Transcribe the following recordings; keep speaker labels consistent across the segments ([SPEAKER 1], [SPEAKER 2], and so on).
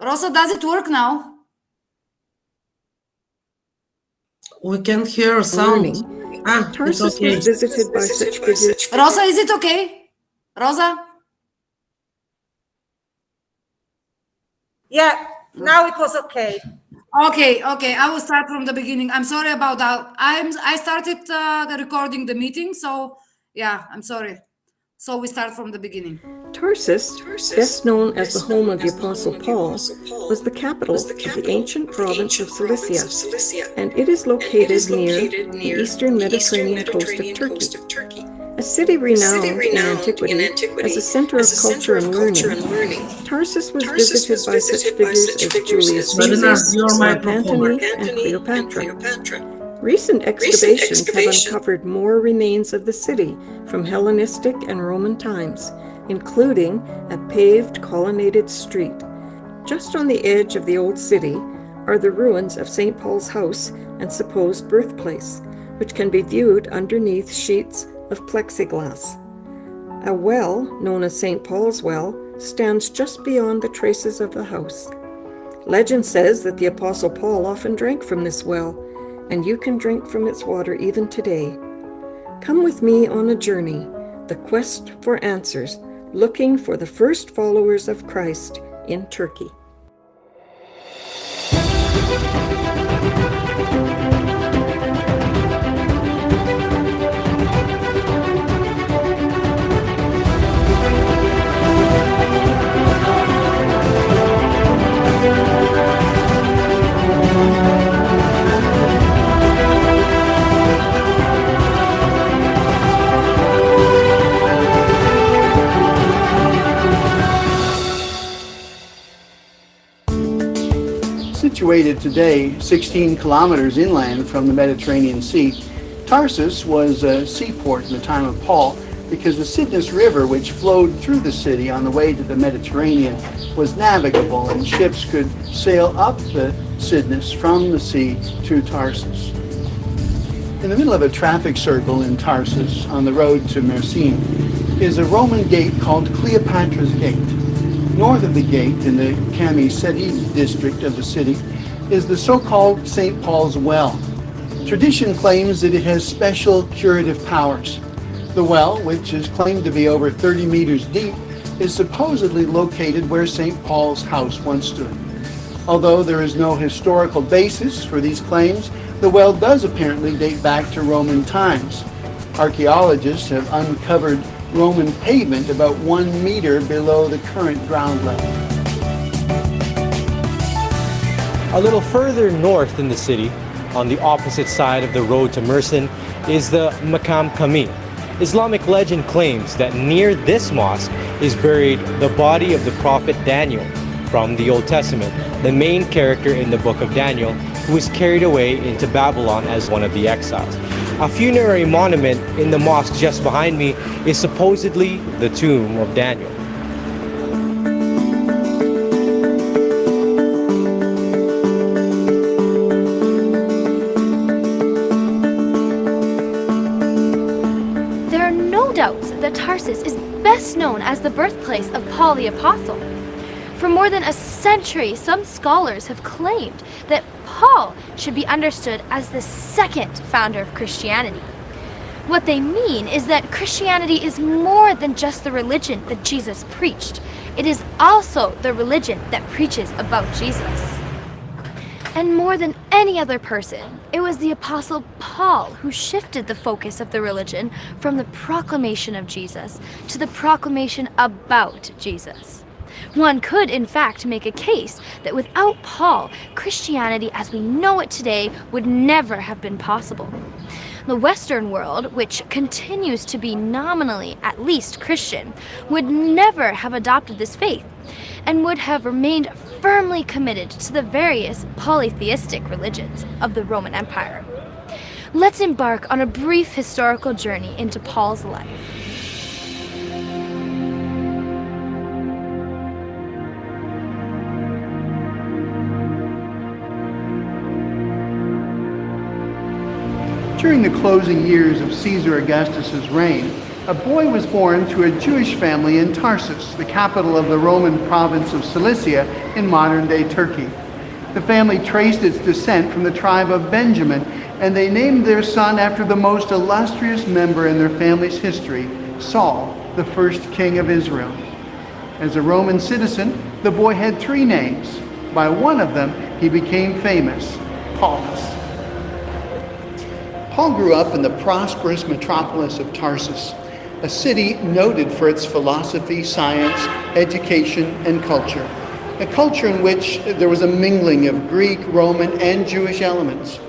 [SPEAKER 1] Rosa, does it work now?
[SPEAKER 2] We can't hear a sound.
[SPEAKER 3] Tarsus
[SPEAKER 2] okay.
[SPEAKER 3] was visited by such figures.
[SPEAKER 1] Rosa, is it okay? Rosa?
[SPEAKER 4] Yeah, now it was okay.
[SPEAKER 1] Okay. I will start from the beginning. I'm sorry about that. I started recording the meeting, so yeah, I'm sorry. So we start from the beginning.
[SPEAKER 3] Tarsus, best known as the home of the Apostle Paul, was the capital of the ancient province of Cilicia, and it is located near the eastern Mediterranean coast of Turkey. A city renowned in antiquity as a center of culture and learning, Tarsus was visited by such figures as Julius Caesar, Mark Antony, and Cleopatra. Recent excavations have uncovered more remains of the city from Hellenistic and Roman times, including a paved colonnaded street. Just on the edge of the old city are the ruins of St. Paul's house and supposed birthplace, which can be viewed underneath sheets of plexiglass. A well, known as St. Paul's Well, stands just beyond the traces of the house. Legend says that the Apostle Paul often drank from this well, and you can drink from its water even today. Come with me on a journey, the quest for answers, looking for the first followers of Christ in Turkey.
[SPEAKER 5] Situated today 16 kilometers inland from the Mediterranean Sea, Tarsus was a seaport in the time of Paul because the Cydnus River, which flowed through the city on the way to the Mediterranean, was navigable and ships could sail up the Cydnus from the sea to Tarsus. In the middle of a traffic circle in Tarsus on the road to Mersin is a Roman gate called Cleopatra's Gate. North of the gate, in the Camiseti district of the city, is the so-called St. Paul's Well. Tradition claims that it has special curative powers. The well, which is claimed to be over 30 meters deep, is supposedly located where St. Paul's house once stood. Although there is no historical basis for these claims, the well does apparently date back to Roman times. Archaeologists have uncovered Roman pavement about 1 meter below the current ground level.
[SPEAKER 6] A little further north in the city, on the opposite side of the road to Mersin, is the Makam Kami. Islamic legend claims that near this mosque is buried the body of the prophet Daniel from the Old Testament, the main character in the book of Daniel, who was carried away into Babylon as one of the exiles. A funerary monument in the mosque just behind me is supposedly the tomb of Daniel.
[SPEAKER 7] There are no doubts that Tarsus is best known as the birthplace of Paul the Apostle. For more than a century, some scholars have claimed that Paul should be understood as the second founder of Christianity. What they mean is that Christianity is more than just the religion that Jesus preached. It is also the religion that preaches about Jesus. And more than any other person, it was the Apostle Paul who shifted the focus of the religion from the proclamation of Jesus to the proclamation about Jesus. One could, in fact, make a case that without Paul, Christianity as we know it today would never have been possible. The Western world, which continues to be nominally at least Christian, would never have adopted this faith and would have remained firmly committed to the various polytheistic religions of the Roman Empire. Let's embark on a brief historical journey into Paul's life.
[SPEAKER 5] During the closing years of Caesar Augustus's reign, A boy was born to a Jewish family in Tarsus, the capital of the Roman province of Cilicia in modern-day Turkey. The family traced its descent from the tribe of Benjamin, and they named their son after the most illustrious member in their family's history, Saul, the first king of Israel. As a Roman citizen, the boy had 3 names. By one of them, he became famous, Paulus. Paul grew up in the prosperous metropolis of Tarsus, a city noted for its philosophy, science, education, and culture. A culture in which there was a mingling of Greek, Roman, and Jewish elements.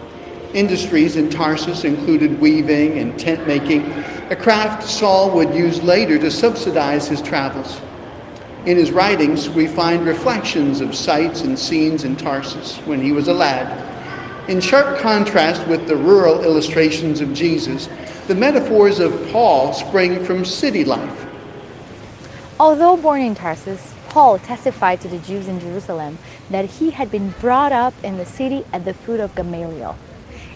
[SPEAKER 5] Industries in Tarsus included weaving and tent making, a craft Saul would use later to subsidize his travels. In his writings, we find reflections of sights and scenes in Tarsus when he was a lad. In sharp contrast with the rural illustrations of Jesus, the metaphors of Paul spring from city life.
[SPEAKER 8] Although born in Tarsus, Paul testified to the Jews in Jerusalem that he had been brought up in the city at the foot of Gamaliel.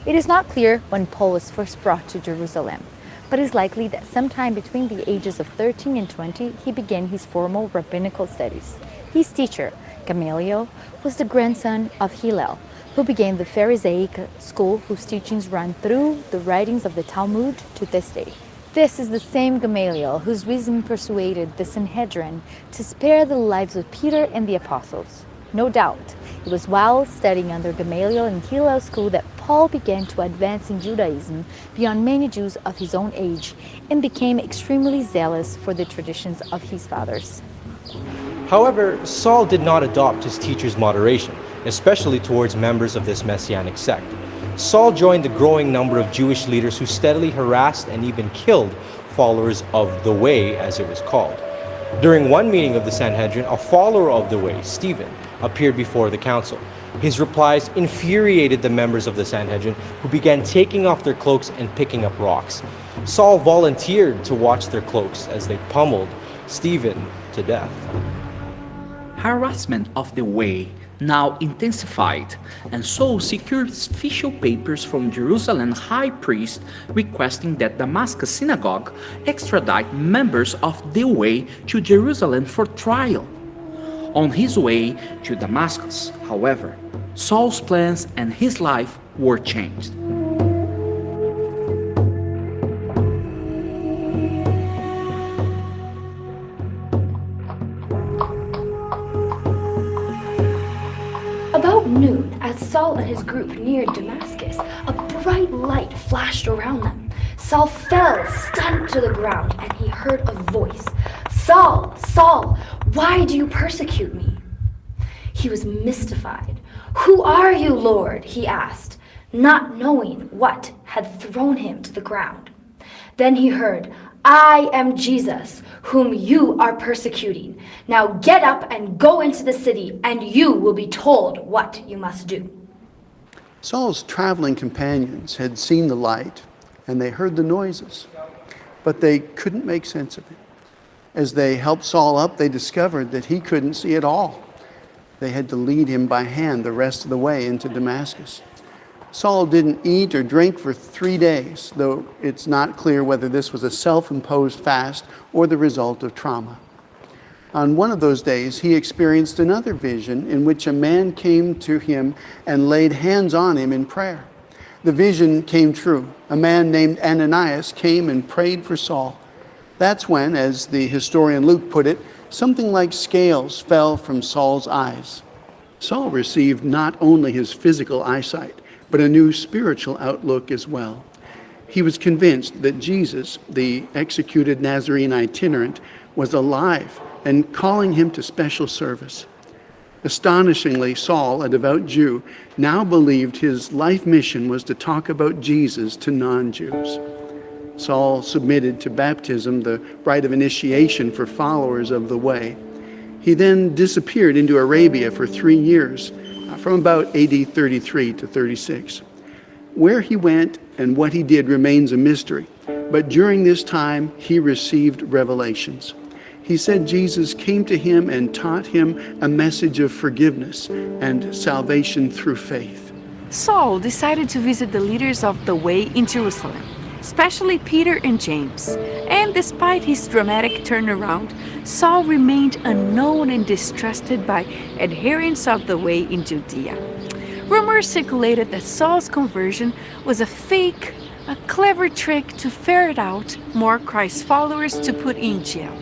[SPEAKER 8] It is not clear when Paul was first brought to Jerusalem, but it is likely that sometime between the ages of 13 and 20, he began his formal rabbinical studies. His teacher, Gamaliel, was the grandson of Hillel, who began the Pharisaic school whose teachings run through the writings of the Talmud to this day. This is the same Gamaliel whose wisdom persuaded the Sanhedrin to spare the lives of Peter and the apostles. No doubt, it was while studying under Gamaliel and Hillel's school that Paul began to advance in Judaism beyond many Jews of his own age and became extremely zealous for the traditions of his fathers.
[SPEAKER 6] However, Saul did not adopt his teacher's moderation, especially towards members of this messianic sect. Saul joined the growing number of Jewish leaders who steadily harassed and even killed followers of the Way, as it was called. During one meeting of the Sanhedrin, a follower of the Way, Stephen, appeared before the council. His replies infuriated the members of the Sanhedrin, who began taking off their cloaks and picking up rocks. Saul volunteered to watch their cloaks as they pummeled Stephen to death.
[SPEAKER 9] Harassment of the Way now intensified, and Saul secured official papers from Jerusalem high priest requesting that Damascus synagogue extradite members of the Way to Jerusalem for trial. On his way to Damascus, however, Saul's plans and his life were changed.
[SPEAKER 7] About noon, as Saul and his group neared Damascus, a bright light flashed around them. Saul fell, stunned to the ground, and he heard a voice. "Saul, Saul, why do you persecute me?" He was mystified. "Who are you, Lord?" he asked, not knowing what had thrown him to the ground. Then he heard, "I am Jesus, whom you are persecuting. Now get up and go into the city, and you will be told what you must do."
[SPEAKER 5] Saul's traveling companions had seen the light, and they heard the noises, but they couldn't make sense of it. As they helped Saul up, they discovered that he couldn't see at all. They had to lead him by hand the rest of the way into Damascus. Saul didn't eat or drink for 3 days, though it's not clear whether this was a self-imposed fast or the result of trauma. On one of those days, he experienced another vision in which a man came to him and laid hands on him in prayer. The vision came true. A man named Ananias came and prayed for Saul. That's when, as the historian Luke put it, something like scales fell from Saul's eyes. Saul received not only his physical eyesight, but a new spiritual outlook as well. He was convinced that Jesus, the executed Nazarene itinerant, was alive and calling him to special service. Astonishingly, Saul, a devout Jew, now believed his life mission was to talk about Jesus to non-Jews. Saul submitted to baptism, the rite of initiation for followers of the Way. He then disappeared into Arabia for 3 years, from about AD 33 to 36. Where he went and what he did remains a mystery, but during this time he received revelations. He said Jesus came to him and taught him a message of forgiveness and salvation through faith.
[SPEAKER 10] Saul decided to visit the leaders of the Way in Jerusalem. especially Peter and James. And despite his dramatic turnaround, Saul remained unknown and distrusted by adherents of the way in Judea. Rumors circulated that Saul's conversion was a fake, a clever trick to ferret out more Christ followers to put in jail.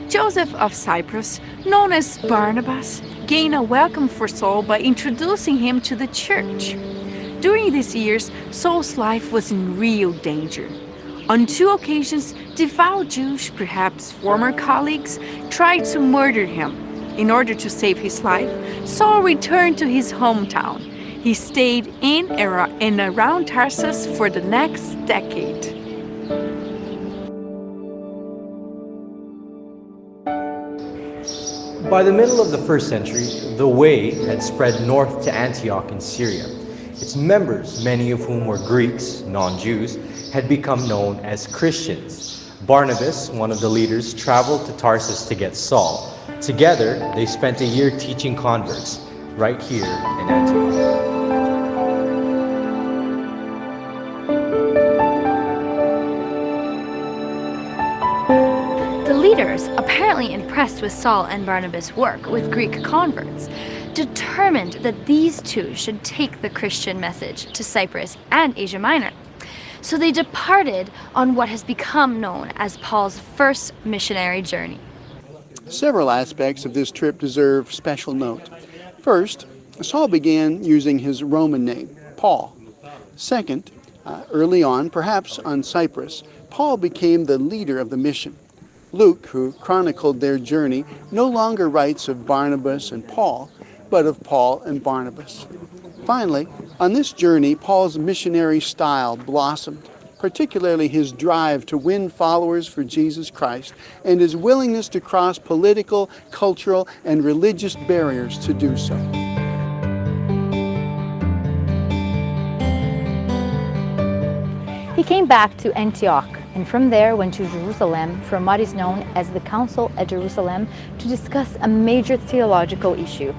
[SPEAKER 10] Joseph of Cyprus, known as Barnabas, gained a welcome for Saul by introducing him to the church. During these years, Saul's life was in real danger. On 2 occasions, devout Jews, perhaps former colleagues, tried to murder him. In order to save his life, Saul returned to his hometown. He stayed in and around Tarsus for the next decade.
[SPEAKER 6] By the middle of the 1st century, the Way had spread north to Antioch in Syria. Its members, many of whom were Greeks, non-Jews, had become known as Christians. Barnabas, one of the leaders, traveled to Tarsus to get Saul. Together, they spent a year teaching converts, right here in Antioch.
[SPEAKER 7] The leaders, apparently impressed with Saul and Barnabas' work with Greek converts, determined that these two should take the Christian message to Cyprus and Asia Minor. So they departed on what has become known as Paul's first missionary journey.
[SPEAKER 5] Several aspects of this trip deserve special note. First, Saul began using his Roman name, Paul. Second, early on, perhaps on Cyprus, Paul became the leader of the mission. Luke, who chronicled their journey, no longer writes of Barnabas and Paul, but of Paul and Barnabas. Finally, on this journey, Paul's missionary style blossomed, particularly his drive to win followers for Jesus Christ and his willingness to cross political, cultural, and religious barriers to do so.
[SPEAKER 8] He came back to Antioch and from there went to Jerusalem from what is known as the Council at Jerusalem to discuss a major theological issue.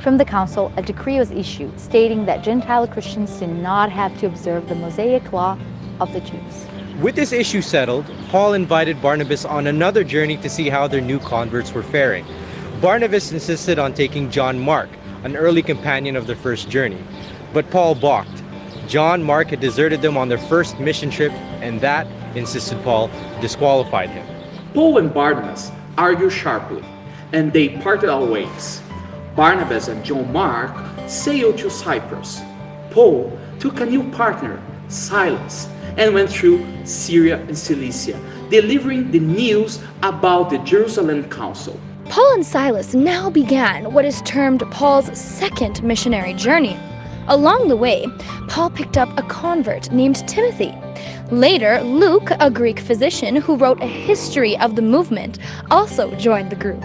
[SPEAKER 8] From the council, a decree was issued stating that Gentile Christians did not have to observe the Mosaic law of the Jews.
[SPEAKER 6] With this issue settled, Paul invited Barnabas on another journey to see how their new converts were faring. Barnabas insisted on taking John Mark, an early companion of their first journey, but Paul balked. John Mark had deserted them on their first mission trip, and that, insisted Paul, disqualified him.
[SPEAKER 9] Paul and Barnabas argued sharply, and they parted our ways. Barnabas and John Mark sailed to Cyprus. Paul took a new partner, Silas, and went through Syria and Cilicia, delivering the news about the Jerusalem Council.
[SPEAKER 7] Paul and Silas now began what is termed Paul's second missionary journey. Along the way, Paul picked up a convert named Timothy. Later, Luke, a Greek physician who wrote a history of the movement, also joined the group.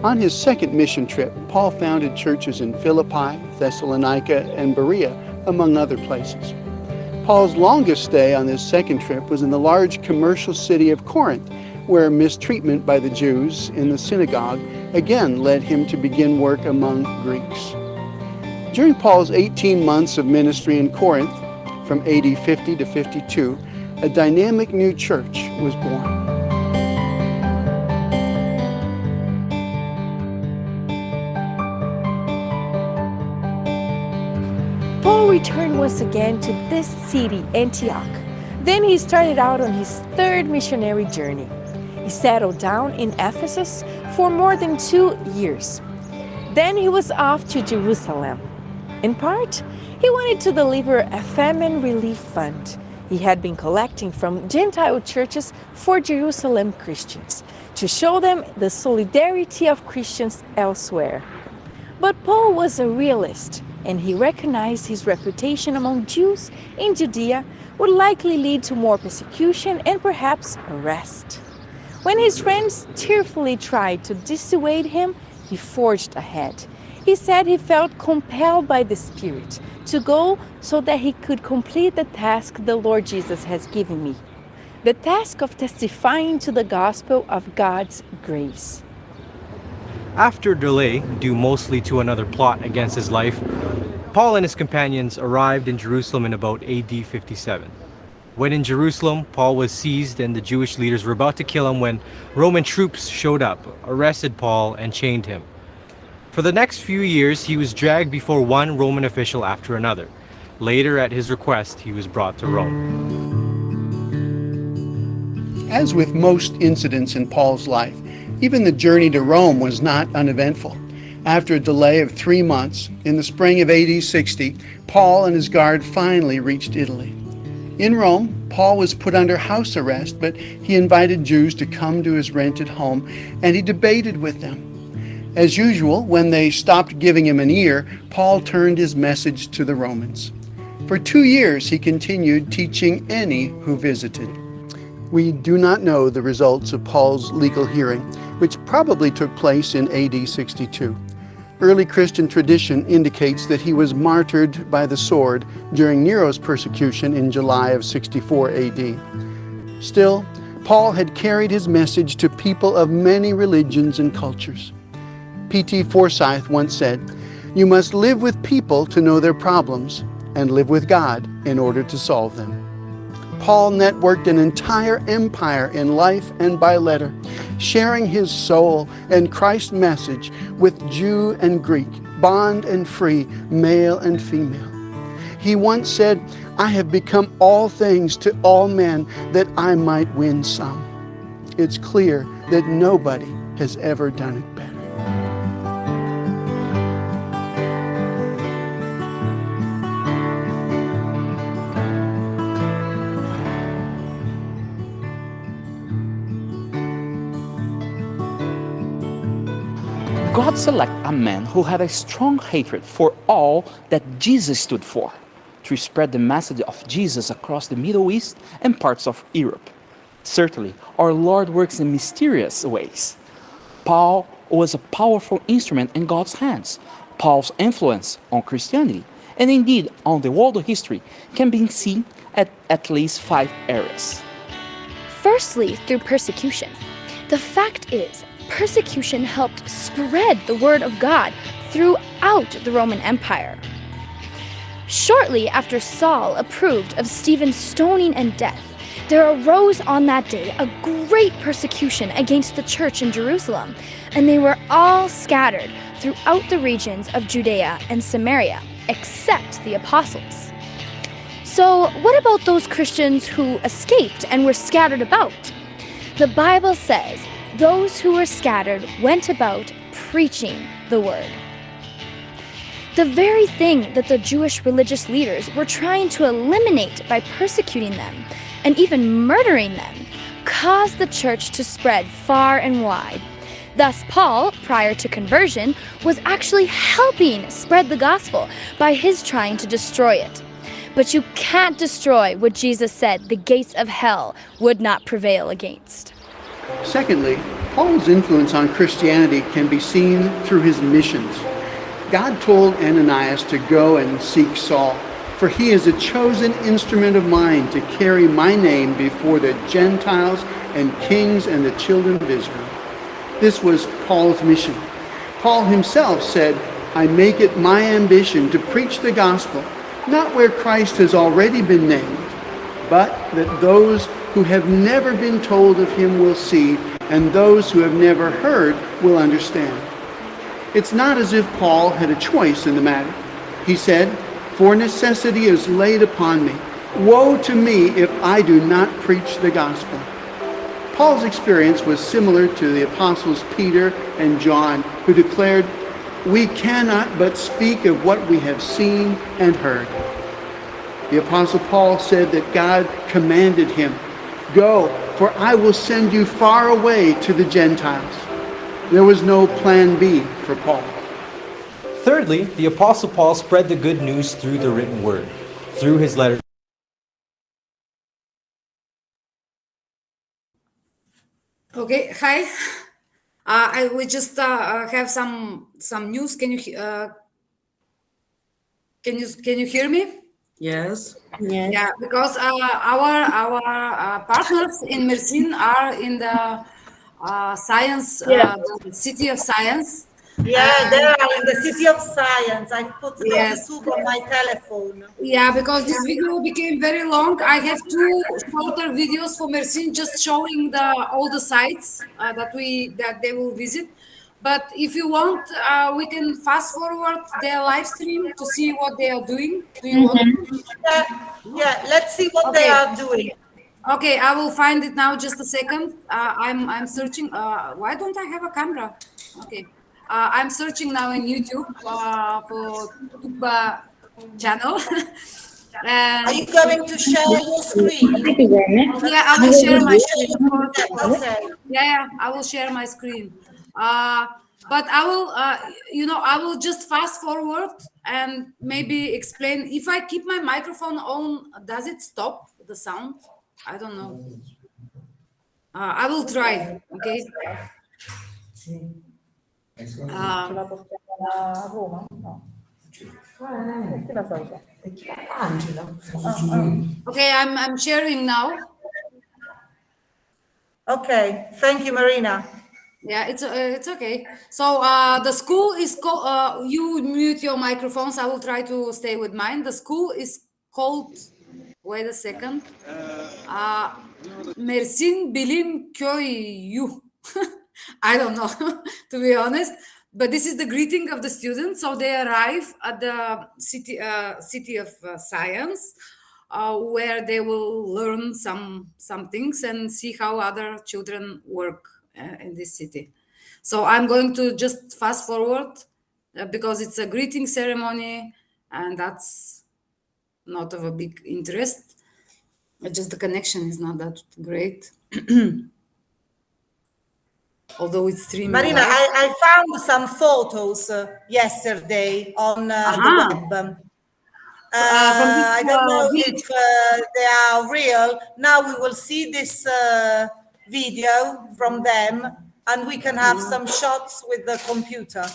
[SPEAKER 5] On his second mission trip, Paul founded churches in Philippi, Thessalonica, and Berea, among other places. Paul's longest stay on this second trip was in the large commercial city of Corinth, where mistreatment by the Jews in the synagogue again led him to begin work among Greeks. During Paul's 18 months of ministry in Corinth, from AD 50 to 52, a dynamic new church was born.
[SPEAKER 10] Paul returned once again to this city, Antioch. Then he started out on his third missionary journey. He settled down in Ephesus for more than 2 years. Then he was off to Jerusalem. In part, he wanted to deliver a famine relief fund he had been collecting from Gentile churches for Jerusalem Christians to show them the solidarity of Christians elsewhere. But Paul was a realist, and he recognized his reputation among Jews in Judea would likely lead to more persecution and perhaps arrest. When his friends tearfully tried to dissuade him, he forged ahead. He said he felt compelled by the Spirit to go so that he could complete the task the Lord Jesus has given me, the task of testifying to the gospel of God's grace.
[SPEAKER 6] After delay, due mostly to another plot against his life, Paul and his companions arrived in Jerusalem in about AD 57. When in Jerusalem, Paul was seized and the Jewish leaders were about to kill him when Roman troops showed up, arrested Paul, and chained him. For the next few years, he was dragged before one Roman official after another. Later, at his request, he was brought to Rome.
[SPEAKER 5] As with most incidents in Paul's life, even the journey to Rome was not uneventful. After a delay of 3 months, in the spring of AD 60, Paul and his guard finally reached Italy. In Rome, Paul was put under house arrest, but he invited Jews to come to his rented home, and he debated with them. As usual, when they stopped giving him an ear, Paul turned his message to the Romans. For 2 years, he continued teaching any who visited. We do not know the results of Paul's legal hearing, which probably took place in AD 62. Early Christian tradition indicates that he was martyred by the sword during Nero's persecution in July of 64 AD. Still, Paul had carried his message to people of many religions and cultures. P.T. Forsyth once said, "You must live with people to know their problems, and live with God in order to solve them." Paul networked an entire empire in life and by letter, sharing his soul and Christ's message with Jew and Greek, bond and free, male and female. He once said, "I have become all things to all men that I might win some." It's clear that nobody has ever done it better.
[SPEAKER 9] God selected a man who had a strong hatred for all that Jesus stood for, to spread the message of Jesus across the Middle East and parts of Europe. Certainly, our Lord works in mysterious ways. Paul was a powerful instrument in God's hands. Paul's influence on Christianity, and indeed on the world of history, can be seen at least 5 areas.
[SPEAKER 7] Firstly, through persecution. The fact is, persecution helped spread the word of God throughout the Roman Empire. Shortly after Saul approved of Stephen's stoning and death, there arose on that day a great persecution against the church in Jerusalem, and they were all scattered throughout the regions of Judea and Samaria, except the apostles. So, what about those Christians who escaped and were scattered about? The Bible says, "Those who were scattered went about preaching the word." The very thing that the Jewish religious leaders were trying to eliminate by persecuting them and even murdering them caused the church to spread far and wide. Thus, Paul, prior to conversion, was actually helping spread the gospel by his trying to destroy it. But you can't destroy what Jesus said the gates of hell would not prevail against.
[SPEAKER 5] Secondly, Paul's influence on Christianity can be seen through his missions. God told Ananias to go and seek Saul, "For he is a chosen instrument of mine to carry my name before the Gentiles and kings and the children of Israel." This was Paul's mission. Paul himself said, "I make it my ambition to preach the gospel, not where Christ has already been named, but that those who have never been told of him will see, and those who have never heard will understand." It's not as if Paul had a choice in the matter. He said, "For necessity is laid upon me. Woe to me if I do not preach the gospel." Paul's experience was similar to the apostles Peter and John, who declared, "We cannot but speak of what we have seen and heard." The apostle Paul said that God commanded him, "Go, for I will send you far away to the Gentiles." There was no plan B for Paul.
[SPEAKER 6] Thirdly, the Apostle Paul spread the good news through the written word, through his letters.
[SPEAKER 1] Okay, hi. We just have some news. Can you hear me?
[SPEAKER 2] Yes.
[SPEAKER 1] Yeah, because our partners in Mersin are in the science, the city of science.
[SPEAKER 4] Yeah, they are in the City of Science. I've put the
[SPEAKER 1] Yes.
[SPEAKER 4] YouTube on my telephone.
[SPEAKER 1] Yeah, because this video became very long. I have two shorter videos for Mersin just showing all the sites that they will visit. But if you want, we can fast forward their live stream to see what they are doing. Do you want?
[SPEAKER 4] Yeah, let's see what they
[SPEAKER 1] Okay.
[SPEAKER 4] are doing.
[SPEAKER 1] Okay, I will find it now. Just a second. I'm searching. Why don't I have a camera? Okay. I'm searching now in YouTube for Tuba channel.
[SPEAKER 4] Are
[SPEAKER 1] And
[SPEAKER 4] you going to share your screen?
[SPEAKER 1] yeah, I will share my screen, of course, of course.
[SPEAKER 4] Okay.
[SPEAKER 1] Yeah, I will share my screen. But I will, I will just fast forward and maybe explain. If I keep my microphone on, does it stop the sound? I don't know. I will try. Okay. Okay, I'm sharing now.
[SPEAKER 4] Okay. Thank you, Marina.
[SPEAKER 1] Yeah, it's okay. So the school is called. You mute your microphones. I will try to stay with mine. The school is called. Wait a second. Mersin Bilim Köyü. I don't know, to be honest. But this is the greeting of the students. So they arrive at the city of science, where they will learn some things and see how other children work in this city. So I'm going to just fast forward because it's a greeting ceremony, and that's not of a big interest. Just the connection is not that great. Although it's streaming
[SPEAKER 4] Marina,
[SPEAKER 1] live.
[SPEAKER 4] I found some photos yesterday on the web. I don't know if they are real. Now we will see this video from them and we can have some shots with the computer.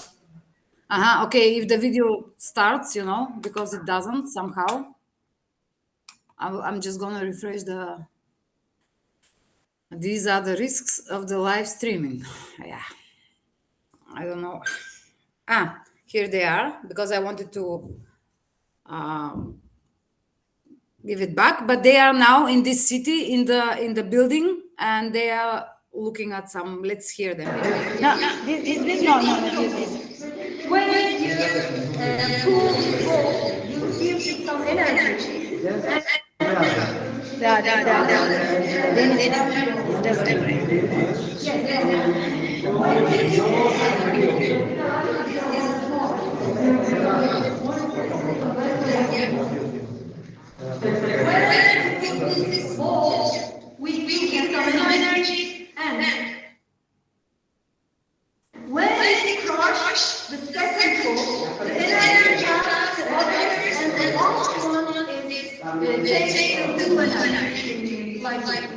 [SPEAKER 1] Okay, if the video starts, because it doesn't somehow. I'm just gonna refresh the. These are the risks of the live streaming. Yeah, I don't know. Here they are, because I wanted to give it back, but they are now in this city, in the building, and they are looking at some. Let's hear them.
[SPEAKER 11] No, this no. When you pull this ball, you feel some energy. Then it's different. When you put this ball, we feel some energy, and when it crush the second ball, the energy passes to others, and the last one is taking the energy, like okay.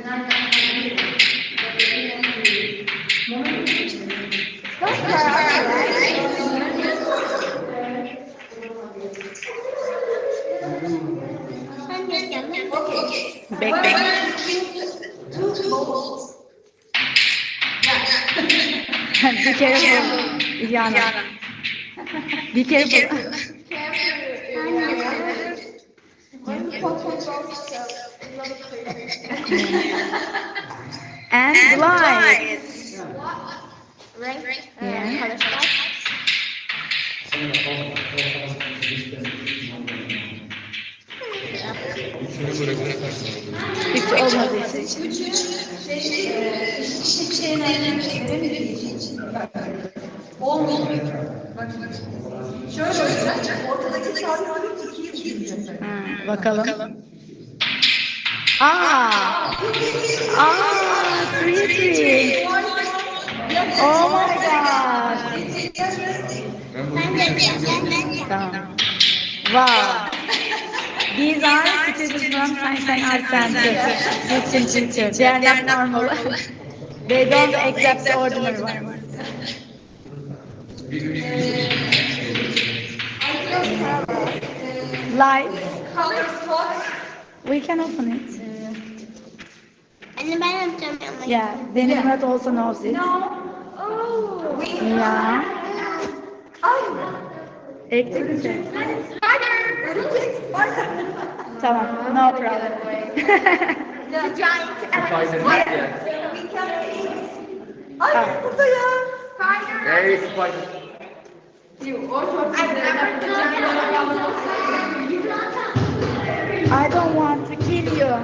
[SPEAKER 11] Two balls.
[SPEAKER 8] Be careful, Iliana. Be careful. And the lights.
[SPEAKER 11] Right?
[SPEAKER 8] Yeah. Picture olmadığı için.
[SPEAKER 11] Şöyle olacak. Ortadaki sabit ikiye bölünecek.
[SPEAKER 8] Bakalım. Pretty. Oh my god. Tamam. Wow. These are students from Science and Art Center. Teacher. They are not normal. They don't accept the ordinary ones. Lights.
[SPEAKER 11] Color spots.
[SPEAKER 8] We can open it.
[SPEAKER 11] Anne ben yapacağım ama.
[SPEAKER 8] Yeah, Deniz Murat also knows it.
[SPEAKER 11] No. Oh.
[SPEAKER 8] Yeah. Elektrik şey. Tamam, no problem.
[SPEAKER 11] The giant
[SPEAKER 4] We can see. Ay burada ya.
[SPEAKER 8] I don't want to kill you.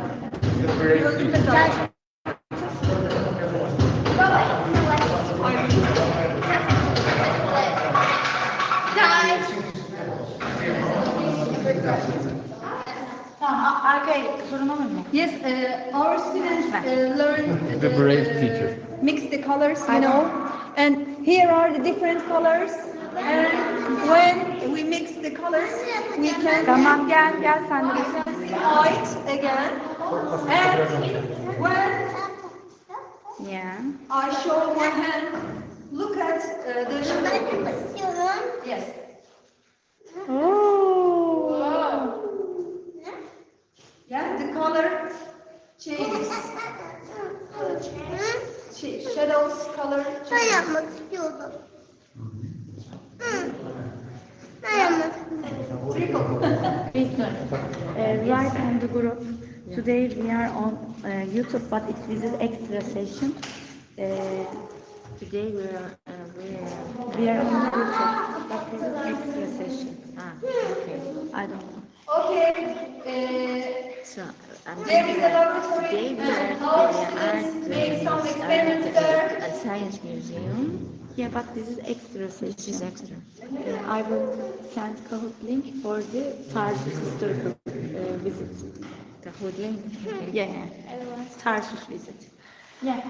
[SPEAKER 11] Yes, our students learn
[SPEAKER 6] The brave teacher.
[SPEAKER 11] mix the colors, you know, and here are the different colors. And when we mix the colors, we can
[SPEAKER 8] Tamam, gel sen de.
[SPEAKER 11] see white again. And when
[SPEAKER 8] Yeah.
[SPEAKER 11] I show my hand, look at the shadow. Yes.
[SPEAKER 8] Oh.
[SPEAKER 11] Yeah, the color changes. Shadows color changes.
[SPEAKER 8] Right on the group. Today we are on YouTube, but it is an extra session. Today we are on YouTube, but this is extra session. Okay. I don't know.
[SPEAKER 11] Okay.
[SPEAKER 8] So
[SPEAKER 11] There is a laboratory
[SPEAKER 8] today we
[SPEAKER 11] and
[SPEAKER 8] are
[SPEAKER 11] our students make some experiments there.
[SPEAKER 8] at Science Museum. Yeah, but this is extra session. This is extra. I will send Kahoot link for the Tarsus historical visit. Kahoot link? Yeah. Tarsus visit. Yeah.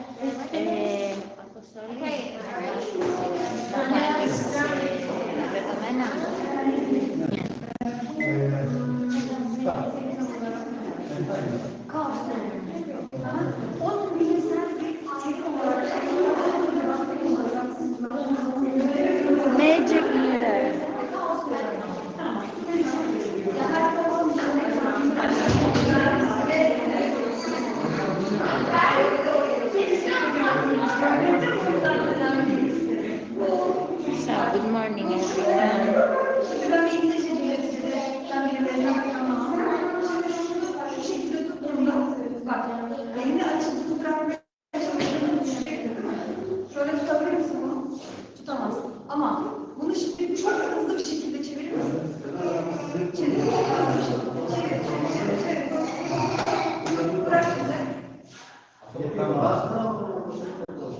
[SPEAKER 11] Onun bilimsel bir terim olarak
[SPEAKER 8] Magic mirror. So, good morning everyone.
[SPEAKER 11] ben bir İngilizce dinletim. Ben bilimlerine bakıyorum. Şu şekilde tuttuğumda bak elini açıp bırakmaya şöyle tutabilir misin bunu? Tutamazsın. Ama bunu şimdi çok hızlı bir şekilde çevirir misin? Çevir. Hızlı bir şekilde. Çevir. Bırak şimdi.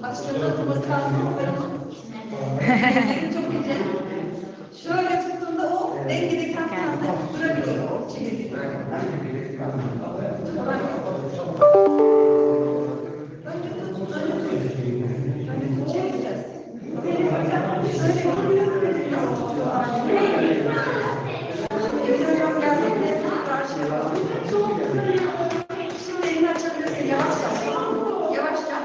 [SPEAKER 11] Açtığında tutması lazım. Çok ince. Şöyle tuttuğunda o dengede kendine durabiliyor. Çeviriyor. Şimdi elini açabilirsin yavaşça. Yavaşça.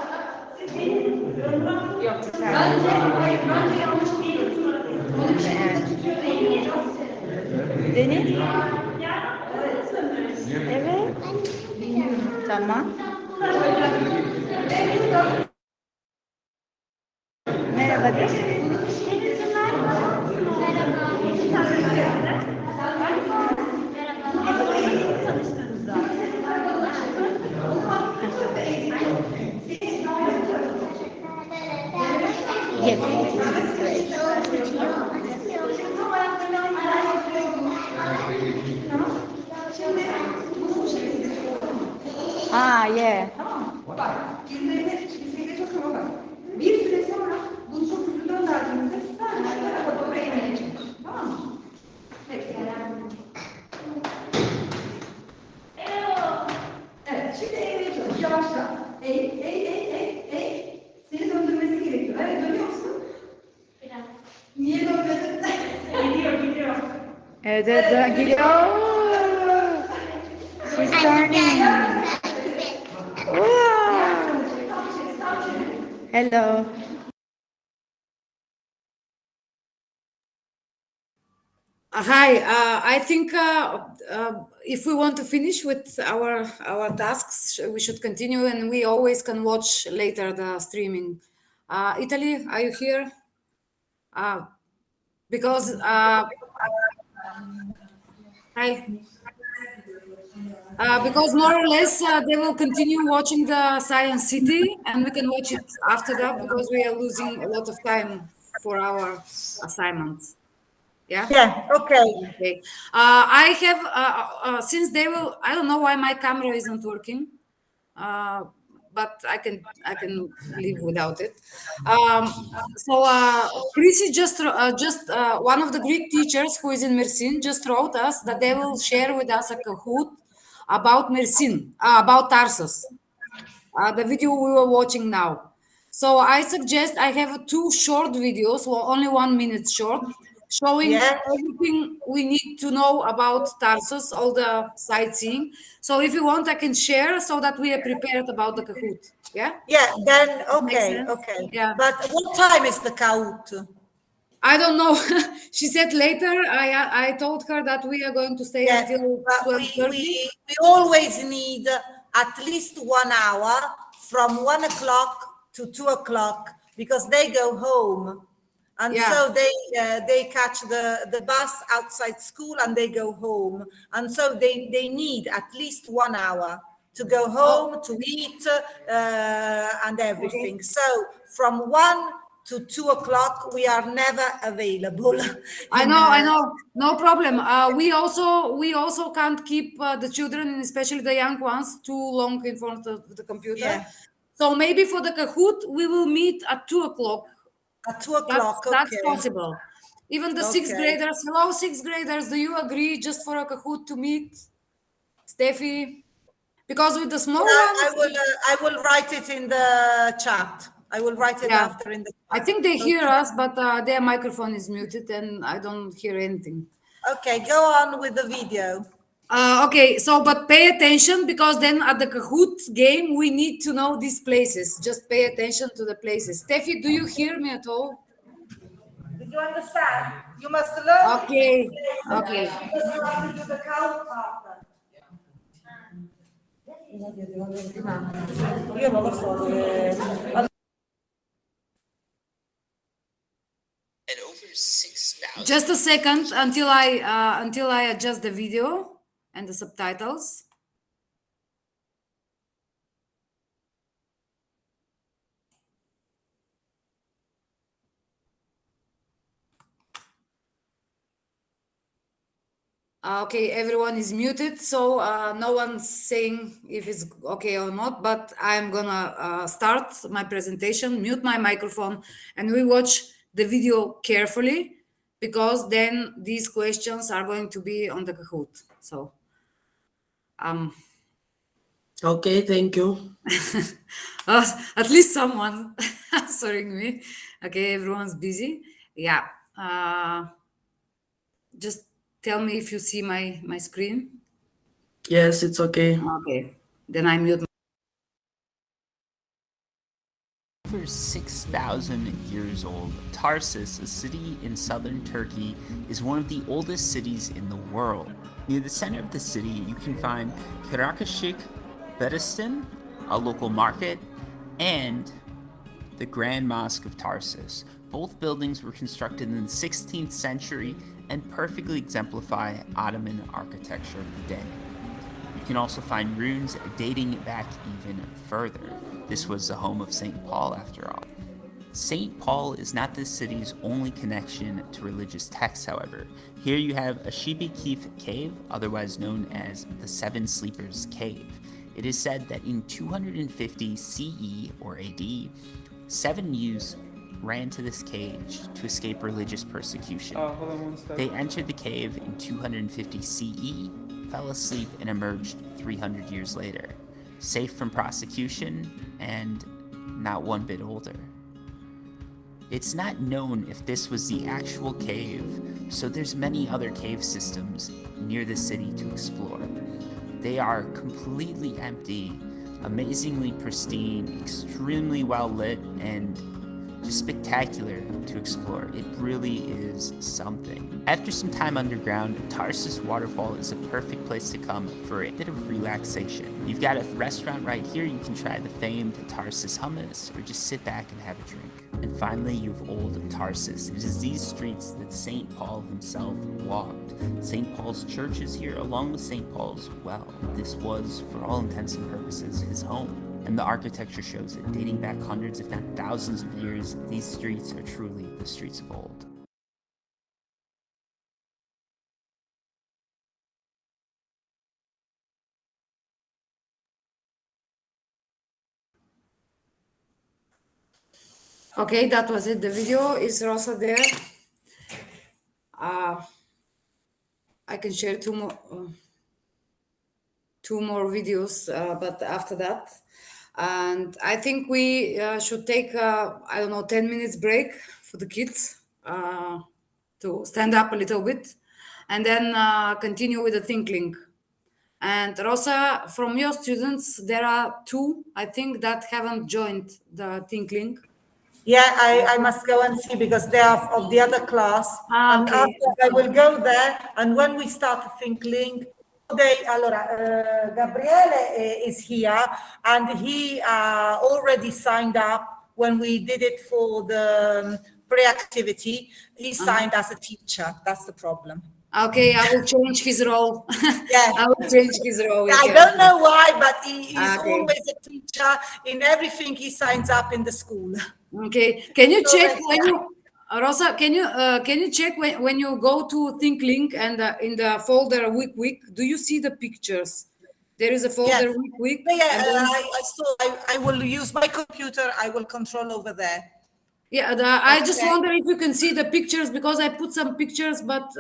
[SPEAKER 11] Bence yanlış tutuyorsun. Bunu bir şekilde tutuyor değil mi?
[SPEAKER 8] Deniz? Evet. Tamam. Merhaba de. Yes. Ah, yeah.
[SPEAKER 11] Bak, izleyiciye çok ama bak. Bir süre sonra bunu çok hızlı gönderdiğimizde sadece şu tarafa doğru eğmeye çalış. Tamam mı? Peki. Evet, şimdi eğmeye çalış. Yavaşça. Eğ. Seni döndürmesi gerekiyor. Evet, dönüyor musun? Biraz. Niye dönmedin? Gidiyor.
[SPEAKER 8] Evet, geliyor. She's turning. Wow. Hello.
[SPEAKER 1] Hi, I think if we want to finish with our tasks, we should continue, and we always can watch later the streaming. Italy, are you here? because I because more or less they will continue watching the Science City, and we can watch it after that because we are losing a lot of time for our assignments. Yeah.
[SPEAKER 4] Yeah, okay.
[SPEAKER 1] Okay. I have since they will. I don't know why my camera isn't working, uh, but I can live without it. Chris is just one of the Greek teachers who is in Mersin just wrote us that they will share with us a Kahoot about Mersin, about Tarsus, the video we were watching now. So I suggest I have two short videos, well, only 1 minute short, showing
[SPEAKER 4] Yeah,
[SPEAKER 1] everything we need to know about Tarsus, all the sightseeing. So if you want, I can share so that we are prepared about the Kahoot. Yeah,
[SPEAKER 4] yeah, then
[SPEAKER 1] makes
[SPEAKER 4] okay,
[SPEAKER 1] sense.
[SPEAKER 4] okay.
[SPEAKER 1] Yeah,
[SPEAKER 4] But what time is the Kahoot?
[SPEAKER 1] I don't know. She said later. I told her that we are going to stay
[SPEAKER 4] Yeah,
[SPEAKER 1] until
[SPEAKER 4] but we,
[SPEAKER 1] 12:30.
[SPEAKER 4] we, we always need at least 1 hour from 1 o'clock to 2 o'clock because they go home. And
[SPEAKER 1] Yeah.
[SPEAKER 4] so they catch the bus outside school and they go home. And so they need at least 1 hour to go
[SPEAKER 1] Oh,
[SPEAKER 4] home, to eat, and
[SPEAKER 1] okay.
[SPEAKER 4] everything. So from 1 to 2 o'clock, we are never available in
[SPEAKER 1] I know, no problem. We also can't keep the children, especially the young ones, too long in front of the computer.
[SPEAKER 4] yeah,
[SPEAKER 1] So maybe for the Kahoot, we will meet at 2 o'clock.
[SPEAKER 4] at two
[SPEAKER 1] That's
[SPEAKER 4] o'clock.
[SPEAKER 1] that's
[SPEAKER 4] Okay,
[SPEAKER 1] possible. Even the sixth
[SPEAKER 4] okay.
[SPEAKER 1] graders. Hello, sixth graders. Do you agree just for a Kahoot to meet, Steffi? Because with the small
[SPEAKER 4] Yeah,
[SPEAKER 1] ones,
[SPEAKER 4] I will write it in the chat. I will write it
[SPEAKER 1] yeah,
[SPEAKER 4] after in the
[SPEAKER 1] I
[SPEAKER 4] chat.
[SPEAKER 1] think they hear
[SPEAKER 4] Okay.
[SPEAKER 1] us, but their microphone is muted, and I don't hear anything.
[SPEAKER 4] Okay, go on with the video.
[SPEAKER 1] Okay, so but pay attention because then at the Kahoot game we need to know these places. Just pay attention to the places. Steffi, do you hear me at all?
[SPEAKER 4] Did you understand? You must learn these
[SPEAKER 1] Okay,
[SPEAKER 4] places
[SPEAKER 1] okay.
[SPEAKER 4] because you have to do the count after. Io non lo so dove...
[SPEAKER 1] Just a second until I adjust the video and the subtitles. Okay, everyone is muted, so no one's saying if it's okay or not, but I'm gonna start my presentation, mute my microphone, and we watch the video carefully because then these questions are going to be on the Kahoot. So,
[SPEAKER 2] Okay, thank you.
[SPEAKER 1] at least someone answering me. Okay, everyone's busy. Yeah. Just tell me if you see my screen.
[SPEAKER 2] Yes, it's okay.
[SPEAKER 1] Okay, then I mute.
[SPEAKER 9] Over 6,000 years old, Tarsus, a city in southern Turkey, is one of the oldest cities in the world. Near the center of the city, you can find Karakashik Bedestan, a local market, and the Grand Mosque of Tarsus. Both buildings were constructed in the 16th century and perfectly exemplify Ottoman architecture of the day. You can also find ruins dating back even further. This was the home of St. Paul, after all. St. Paul is not the city's only connection to religious texts, however. Here you have Ashibi Keef Cave, otherwise known as the Seven Sleepers Cave. It is said that in 250 CE or AD, 7 youths ran to this cave to escape religious persecution. They entered the cave in 250 CE, fell asleep, and emerged 300 years later, safe from prosecution and not one bit older. It's not known if this was the actual cave, so there's many other cave systems near the city to explore. They are completely empty, amazingly pristine, extremely well lit, and just spectacular to explore. It really is something. After some time underground, Tarsus Waterfall is a perfect place to come for a bit of relaxation. You've got a restaurant right here. You can try the famed Tarsus hummus or just sit back and have a drink.
[SPEAKER 12] And finally, you've Old Tarsus. It is these streets that St. Paul himself walked. St. Paul's church is here along with St. Paul's well. This was, for all intents and purposes, his home. And the architecture shows it. Dating back hundreds, if not thousands of years, these streets are truly the streets of old.
[SPEAKER 1] Okay, that was it. The video is Rosa there. I can share two more videos, but after that. And I think we should take, I don't know, 10 minutes break for the kids to stand up a little bit and then continue with the Think Link. And Rosa, from your students, there are two, I think, that haven't joined the Think Link.
[SPEAKER 4] Yeah, I must go and see because they are of the other class. And
[SPEAKER 1] Okay.
[SPEAKER 4] after I will go there, and when we start to Think Link, Gabriele is here, and he already signed up when we did it for the pre-activity. He signed as a teacher. That's the problem.
[SPEAKER 1] Okay, I will change his role.
[SPEAKER 4] Yeah.
[SPEAKER 1] I will change his role.
[SPEAKER 4] I don't know why, but he's
[SPEAKER 1] Okay.
[SPEAKER 4] always a teacher in everything he signs up in the school.
[SPEAKER 1] Okay. Can you
[SPEAKER 4] So
[SPEAKER 1] check
[SPEAKER 4] that's-
[SPEAKER 1] when you, Rosa? Can you check when you go to Think Link and in the folder week? Do you see the pictures? There is a folder week.
[SPEAKER 4] Yeah,
[SPEAKER 1] and then-
[SPEAKER 4] I saw. I will use my computer. I will control over there.
[SPEAKER 1] Yeah, I just wonder if you can see the pictures because I put some pictures, but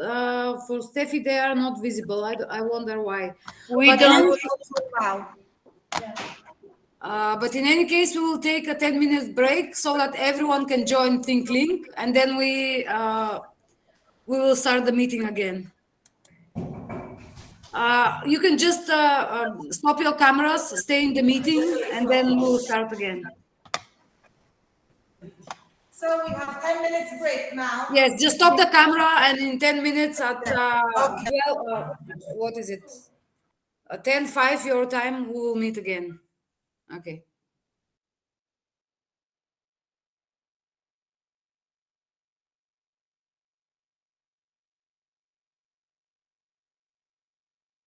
[SPEAKER 1] for Steffi they are not visible. I wonder why.
[SPEAKER 4] We don't now.
[SPEAKER 1] But in any case, we will take a 10-minute break so that everyone can join Think Link, and then we will start the meeting again. You can just stop your cameras, stay in the meeting, and then we'll start again.
[SPEAKER 4] So we have 10 minutes break now.
[SPEAKER 1] Yes, just stop the camera, and in 10 minutes at 12, what is it? 10:05 your time, we will meet again. Okay.